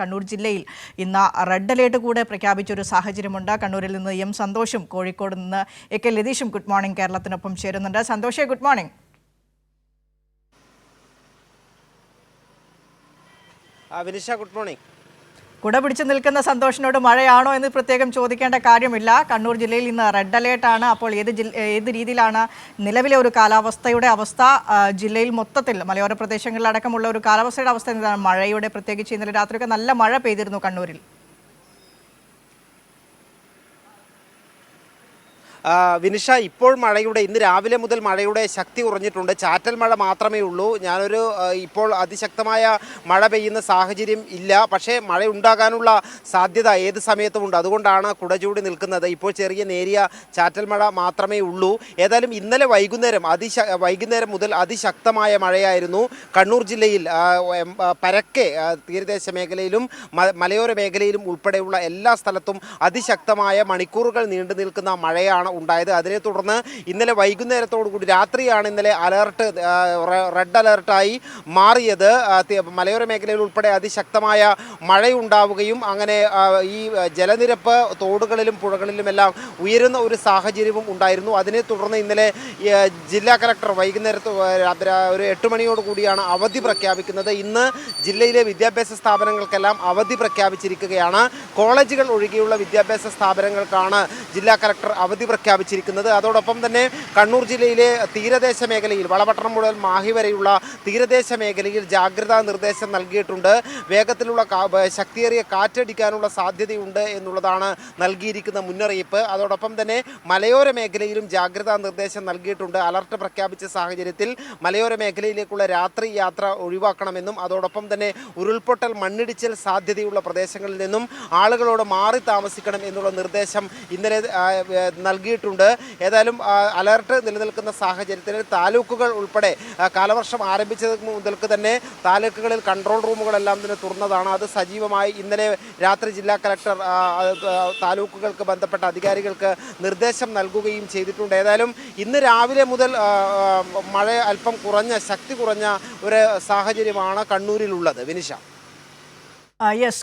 കണ്ണൂർ ജില്ലയിൽ ഇന്ന് red alert കൂടെ പ്രഖ്യാപിച്ചൊരു സാഹചര്യമുണ്ട്. കണ്ണൂരിൽ നിന്ന് എം സന്തോഷും കോഴിക്കോട് നിന്ന് എ.കെ. ലതീഷും ഗുഡ് മോർണിംഗ് കേരളത്തിനൊപ്പം ചേരുന്നുണ്ട്. സന്തോഷേ, good morning. Vinisha, good morning. കുട പിടിച്ചു നിൽക്കുന്ന സന്തോഷിനോട് മഴയാണോ എന്ന് പ്രത്യേകം ചോദിക്കേണ്ട കാര്യമില്ല. കണ്ണൂർ ജില്ലയിൽ ഇന്ന് റെഡ് അലേർട്ടാണ്. അപ്പോൾ ഏത് രീതിയിലാണ് നിലവിലെ ഒരു കാലാവസ്ഥയുടെ അവസ്ഥ? ജില്ലയിൽ മൊത്തത്തിൽ മലയോര പ്രദേശങ്ങളിലടക്കമുള്ള ഒരു കാലാവസ്ഥയുടെ അവസ്ഥ എന്താണ്? മഴയുടെ, പ്രത്യേകിച്ച് ഇന്നലെ രാത്രിയൊക്കെ നല്ല മഴ പെയ്തിരുന്നു കണ്ണൂരിൽ. വിനിഷ, ഇപ്പോൾ ഇന്ന് രാവിലെ മുതൽ മഴയുടെ ശക്തി കുറഞ്ഞിട്ടുണ്ട്. ചാറ്റൽ മഴ മാത്രമേ ഉള്ളൂ. ഇപ്പോൾ അതിശക്തമായ മഴ പെയ്യുന്ന സാഹചര്യം ഇല്ല. പക്ഷേ മഴ ഉണ്ടാകാനുള്ള സാധ്യത ഏത് സമയത്തുമുണ്ട്. അതുകൊണ്ടാണ് കുടചൂടി നിൽക്കുന്നത്. ഇപ്പോൾ ചെറിയ നേരിയ ചാറ്റൽ മഴ മാത്രമേ ഉള്ളൂ. ഏതായാലും ഇന്നലെ വൈകുന്നേരം മുതൽ അതിശക്തമായ മഴയായിരുന്നു കണ്ണൂർ ജില്ലയിൽ. പരക്കെ തീരദേശ മേഖലയിലും മലയോര മേഖലയിലും ഉൾപ്പെടെയുള്ള എല്ലാ സ്ഥലത്തും അതിശക്തമായ മണിക്കൂറുകൾ നീണ്ടു നിൽക്കുന്ന മഴയാണ് ഉണ്ടായത്. അതിനെ തുടർന്ന് ഇന്നലെ വൈകുന്നേരത്തോടുകൂടി രാത്രിയാണ് ഇന്നലെ റെഡ് അലർട്ടായി മാറിയത്. മലയോര മേഖലയിൽ ഉൾപ്പെടെ അതിശക്തമായ മഴയുണ്ടാവുകയും അങ്ങനെ ഈ ജലനിരപ്പ് തോടുകളിലും പുഴകളിലുമെല്ലാം ഉയരുന്ന ഒരു സാഹചര്യവും ഉണ്ടായിരുന്നു. അതിനെ തുടർന്ന് ഇന്നലെ ജില്ലാ കലക്ടർ വൈകുന്നേരത്ത് ഒരു 8 മണിയോടുകൂടിയാണ് അവധി പ്രഖ്യാപിക്കുന്നത്. ഇന്ന് ജില്ലയിലെ വിദ്യാഭ്യാസ സ്ഥാപനങ്ങൾക്കെല്ലാം അവധി പ്രഖ്യാപിച്ചിരിക്കുകയാണ്. കോളേജുകൾ ഒഴികെയുള്ള വിദ്യാഭ്യാസ സ്ഥാപനങ്ങൾക്കാണ് ജില്ലാ കലക്ടർ അവധി പ്രഖ്യാപിച്ചിരിക്കുന്നത്. അതോടൊപ്പം തന്നെ കണ്ണൂർ ജില്ലയിലെ തീരദേശ മേഖലയിൽ വളപട്ടണം മുതൽ മാഹി വരെയുള്ള തീരദേശ മേഖലയിൽ ജാഗ്രതാ നിർദ്ദേശം നൽകിയിട്ടുണ്ട്. വേഗത്തിലുള്ള ശക്തിയേറിയ കാറ്റടിക്കാനുള്ള സാധ്യതയുണ്ട് എന്നുള്ളതാണ് നൽകിയിരിക്കുന്ന മുന്നറിയിപ്പ്. അതോടൊപ്പം തന്നെ മലയോര മേഖലയിലും ജാഗ്രതാ നിർദ്ദേശം നൽകിയിട്ടുണ്ട്. അലർട്ട് പ്രഖ്യാപിച്ച സാഹചര്യത്തിൽ മലയോര മേഖലയിലേക്കുള്ള രാത്രി യാത്ര ഒഴിവാക്കണമെന്നും അതോടൊപ്പം തന്നെ ഉരുൾപൊട്ടൽ, മണ്ണിടിച്ചിൽ സാധ്യതയുള്ള പ്രദേശങ്ങളിൽ നിന്നും ആളുകളോട് മാറി താമസിക്കണം എന്നുള്ള നിർദ്ദേശം ഇന്നലെ നൽകിയിട്ടുണ്ട്. ഏതായാലും അലർട്ട് നിലനിൽക്കുന്ന സാഹചര്യത്തിൽ താലൂക്കുകൾ ഉൾപ്പെടെ കാലവർഷം ആരംഭിച്ചത് മുതൽക്ക് തന്നെ താലൂക്കുകളിൽ കൺട്രോൾ റൂമുകളെല്ലാം തന്നെ തുറന്നതാണ്. അത് സജീവമായി ഇന്നലെ രാത്രി ജില്ലാ കലക്ടർ താലൂക്കുകൾക്ക് ബന്ധപ്പെട്ട അധികാരികൾക്ക് നിർദ്ദേശം നൽകുകയും ചെയ്തിട്ടുണ്ട്. ഏതായാലും ഇന്ന് രാവിലെ മുതൽ മഴ അല്പം ശക്തി കുറഞ്ഞ ഒരു സാഹചര്യമാണ് കണ്ണൂരിലുള്ളത്. വിനിഷ. യെസ്.